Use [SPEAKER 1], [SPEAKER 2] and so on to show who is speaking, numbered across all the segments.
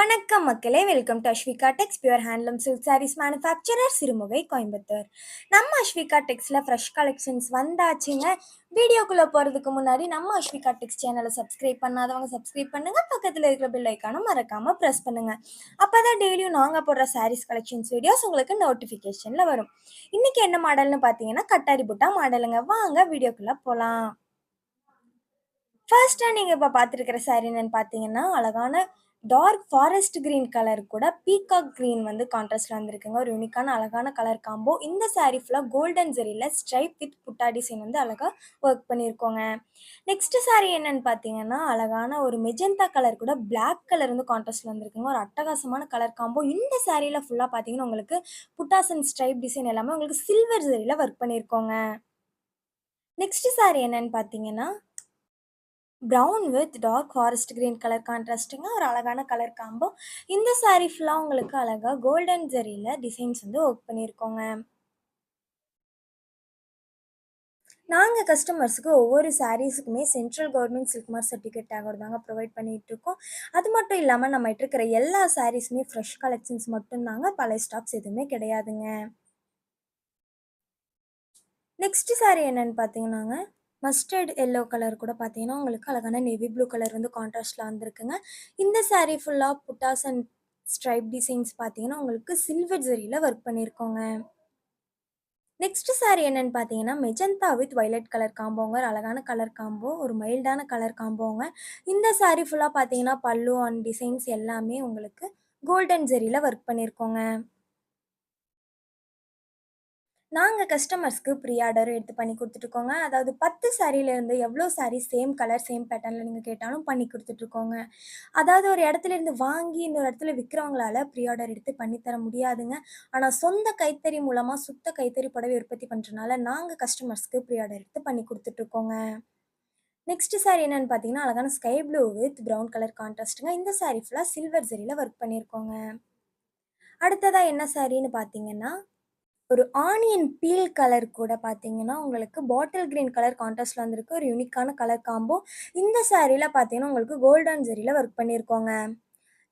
[SPEAKER 1] வணக்கம் மக்களே, welcome to Ashvika Tex pure handloom silk sarees manufacturer Sirumugai Coimbatore. நம்ம அஸ்விகா டெக்ஸில் ஃப்ரெஷ் கலெக்ஷன்ஸ் வந்தாச்சுங்க. வீடியோக்குள்ளே போகிறதுக்கு முன்னாடி நம்ம அஸ்விகா டெக்ஸ் சேனலை சப்ஸ்கிரைப் பண்ணாதவங்க சப்ஸ்கிரைப் பண்ணுங்கள். பக்கத்தில் இருக்கிற பெல் ஐக்கானும் மறக்காமல் ப்ரெஸ் பண்ணுங்கள். அப்போ தான் டெய்லியும் நாங்கள் போடுற சாரீஸ் கலெக்ஷன்ஸ் வீடியோஸ் உங்களுக்கு நோட்டிஃபிகேஷனில் வரும். இன்றைக்கி என்ன மாடல்னு பார்த்தீங்கன்னா கட்டாரி புட்டா மாடலுங்க. வாங்க வீடியோக்குள்ளே போகலாம். ஃபர்ஸ்ட்டாக நீங்கள் இப்போ பார்த்துருக்கிற சாரீ என்னென்னு பார்த்தீங்கன்னா அழகான டார்க் ஃபாரஸ்ட் கிரீன் கலர் கூட பீகாக் கிரீன் வந்து கான்ட்ராஸ்டில் வந்திருக்குங்க. ஒரு யூனிக்கான அழகான கலர் காம்போ. இந்த சாரீ ஃபுல்லாக கோல்டன் ஜெரியில் ஸ்ட்ரைப் வித் புட்டா டிசைன் வந்து அழகாக ஒர்க் பண்ணியிருக்கோங்க. நெக்ஸ்ட் சாரீ என்னென்னு பார்த்தீங்கன்னா அழகான ஒரு மெஜந்தா கலர் கூட பிளாக் கலர் வந்து கான்ட்ராஸ்டில் வந்திருக்குங்க. ஒரு அட்டகாசமான கலர் காம்போ. இந்த சாரியில் ஃபுல்லாக பார்த்தீங்கன்னா உங்களுக்கு புட்டாஸ் அண்ட் ஸ்ட்ரைப் டிசைன் எல்லாமே உங்களுக்கு சில்வர் ஜெரியில் ஒர்க் பண்ணியிருக்கோங்க. நெக்ஸ்ட் சாரீ என்னென்னு பார்த்தீங்கன்னா brown with dark forest green colour கான்ட்ராஸ்ட்டுங்க. ஒரு அழகான கலர் காம்போ. இந்த சாரீ ஃபுல்லாக உங்களுக்கு அழகாக கோல்டன் ஜெரியில் டிசைன்ஸ் வந்து ஒர்க் பண்ணியிருக்கோங்க. நாங்கள் கஸ்டமர்ஸுக்கு ஒவ்வொரு சாரீஸுக்குமே central government silk mark certificate டேகோட தாங்க ப்ரொவைட் பண்ணிகிட்ருக்கோம். அது மட்டும் இல்லாமல் நம்மகிட்ட இருக்கிற எல்லா சாரீஸுமே ஃப்ரெஷ் கலெக்ஷன்ஸ் மட்டும்தாங்க, பழைய ஸ்டாக்ஸ் எதுவுமே கிடையாதுங்க. நெக்ஸ்ட் சாரீ என்னென்னு பார்த்தீங்கன்னாங்க மஸ்டர்ட் எல்லோ கலர் கூட பார்த்தீங்கன்னா உங்களுக்கு அழகான நேவி ப்ளூ கலர் வந்து கான்ட்ராஸ்டில் வந்திருக்குங்க. இந்த சாரீ ஃபுல்லாக புட்டாஸ் அண்ட் ஸ்ட்ரைப் டிசைன்ஸ் பார்த்தீங்கன்னா உங்களுக்கு சில்வர் ஜெரியில் ஒர்க் பண்ணியிருக்கோங்க. நெக்ஸ்ட் சாரீ என்னென்னு பார்த்தீங்கன்னா மெஜந்தா வித் வைலட் கலர் காம்போங்க. அழகான கலர் காம்போ, ஒரு மைல்டான கலர் காம்போங்க. இந்த சாரீ ஃபுல்லாக பார்த்தீங்கன்னா பல்லு அண்ட் டிசைன்ஸ் எல்லாமே உங்களுக்கு கோல்டன் ஜெரியில் ஒர்க் பண்ணியிருக்கோங்க. நாங்கள் கஸ்டமர்ஸ்க்கு ப்ரீ ஆர்டரும் எடுத்து பண்ணி கொடுத்துட்ருக்கோங்க. அதாவது 10 சாரீலேருந்து எவ்வளோ சாரீ சேம் கலர் சேம் பேட்டர்னில் நீங்கள் கேட்டாலும் பண்ணி கொடுத்துட்ருக்கோங்க. அதாவது ஒரு இடத்துலேருந்து வாங்கி இன்னொரு இடத்துல விற்கிறவங்களால ப்ரீ ஆர்டர் எடுத்து பண்ணித்தர முடியாதுங்க. ஆனால் சொந்த கைத்தறி மூலமாக சுத்த கைத்தறி புடவை உற்பத்தி பண்ணுறதுனால நாங்கள் கஸ்டமர்ஸ்க்கு ப்ரீ ஆர்டர் எடுத்து பண்ணி கொடுத்துட்ருக்கோங்க. நெக்ஸ்ட் சாரீ என்னென்னு பார்த்தீங்கன்னா அழகான sky blue with brown colour கான்ட்ராஸ்ட்டுங்க. இந்த சாரீ ஃபுல்லாக சில்வர் ஜெரியில் ஒர்க் பண்ணியிருக்கோங்க. அடுத்ததாக என்ன சாரீன்னு பார்த்தீங்கன்னா ஒரு ஆனியன் பீல் கலர் கூட பார்த்தீங்கன்னா உங்களுக்கு பாட்டில் கிரீன் கலர் கான்ட்ராஸ்டில் வந்திருக்கு. ஒரு யூனிக்கான கலர் காம்போ. இந்த சாரியில் பார்த்தீங்கன்னா உங்களுக்கு கோல்டன் ஜெரியில் ஒர்க் பண்ணியிருக்கோங்க.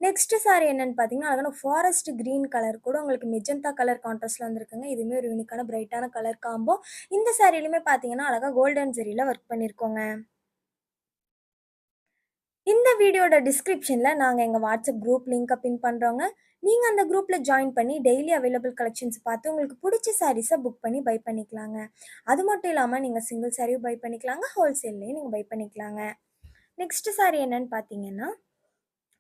[SPEAKER 1] நெக்ஸ்ட் சாரீ என்னென்னு பார்த்தீங்கன்னா அழகான ஃபாரஸ்ட் கிரீன் கலர் கூட உங்களுக்கு மெஜந்தா கலர் கான்ட்ராஸ்டில் வந்திருக்குங்க. இதுவுமே ஒரு யூனிக்கான பிரைட்டான கலர் காம்போ. இந்த சாரிலையுமே பார்த்தீங்கன்னா அழகாக கோல்டன் ஜெரியில் ஒர்க் பண்ணியிருக்கோங்க. இந்த வீடியோட டிஸ்கிரிப்ஷனில் நாங்கள் எங்கள் வாட்ஸ்அப் குரூப் லிங்க்கை பின் பண்ணுறோங்க. நீங்கள் அந்த குரூப்பில் ஜாயின் பண்ணி டெய்லி அவைலபிள் கலெக்ஷன்ஸ் பார்த்து உங்களுக்கு பிடிச்ச சாரீஸை புக் பண்ணி பை பண்ணிக்கலாங்க. அது மட்டும் இல்லாமல் நீங்கள் சிங்கிள் சாரியும் பை பண்ணிக்கலாங்க, ஹோல்சேல்லையும் நீங்கள் பை பண்ணிக்கலாங்க. நெக்ஸ்ட் சாரீ என்னன்னு பார்த்தீங்கன்னா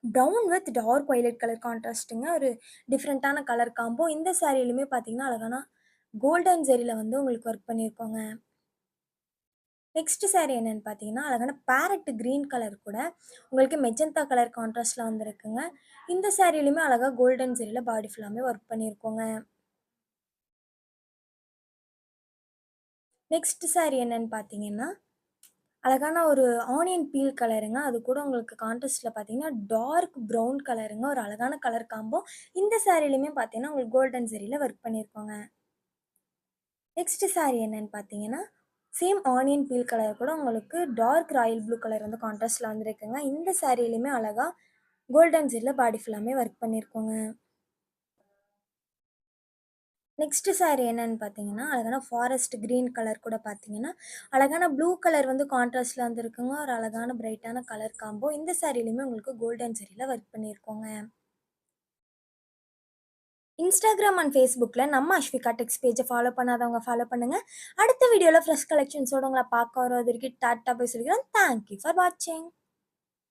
[SPEAKER 1] brown with dark violet colour கான்ட்ராஸ்ட்டுங்க. ஒரு டிஃப்ரெண்ட்டான கலர் காம்போ. இந்த சாரிலையுமே பார்த்தீங்கன்னா அழகான கோல்டன் ஜெரியில் வந்து உங்களுக்கு ஒர்க் பண்ணியிருக்கோங்க. நெக்ஸ்ட் சாரீ என்னென்னு பார்த்தீங்கன்னா அழகான பேரட் க்ரீன் கலர் கூட உங்களுக்கு மெஜந்தா கலர் கான்ட்ராஸ்டில் வந்துருக்குங்க. இந்த சாரிலையுமே அழகாக கோல்டன் ஜெரியில் பாடி ஃபுல்லாமே ஒர்க் பண்ணியிருக்கோங்க. நெக்ஸ்ட் சாரீ என்னென்னு பார்த்தீங்கன்னா அழகான ஒரு ஆனியன் பீல் கலருங்க. அது கூட உங்களுக்கு கான்ட்ராஸ்டில் பார்த்தீங்கன்னா டார்க் ப்ரௌன் கலருங்க. ஒரு அழகான கலர் காம்போ. இந்த சாரிலையுமே பார்த்தீங்கன்னா உங்களுக்கு கோல்டன் ஜெரியில் ஒர்க் பண்ணியிருக்கோங்க. நெக்ஸ்ட் சாரீ என்னென்னு பார்த்தீங்கன்னா சேம் ஆனியன் பீல் கலர் கூட உங்களுக்கு டார்க் ராயல் ப்ளூ கலர் வந்து கான்ட்ராஸ்டில் வந்துருக்குங்க. இந்த சாரிலையுமே அழகாக கோல்டன் ஜெரியில் பாடி ஃபுல்லாமே ஒர்க் பண்ணியிருக்கோங்க. நெக்ஸ்ட் சாரீ என்னென்னு பார்த்தீங்கன்னா அழகான ஃபாரஸ்ட் க்ரீன் கலர் கூட பார்த்தீங்கன்னா அழகான ப்ளூ கலர் வந்து கான்ட்ராஸ்டில் வந்துருக்குங்க. ஒரு அழகான பிரைட்டான கலர் காம்போ. இந்த சாரிலையுமே உங்களுக்கு கோல்டன் ஜெரியில் ஒர்க் பண்ணியிருக்கோங்க. இன்ஸ்டாகிராம் அண்ட் ஃபேஸ்புக்கில் நம்ம அஸ்விகா டெக்ஸ் பேஜை ஃபாலோ பண்ணாதவங்க ஃபாலோ பண்ணுங்கள். அடுத்த வீடியோவில் ஃப்ரெஷ் கலெக்ஷன்ஸோடு உங்களை பார்க்க வர வரைக்கும் டாட்டா போய் சொல்லிக்கிறேன். தேங்க்யூ ஃபார் வாட்சிங்.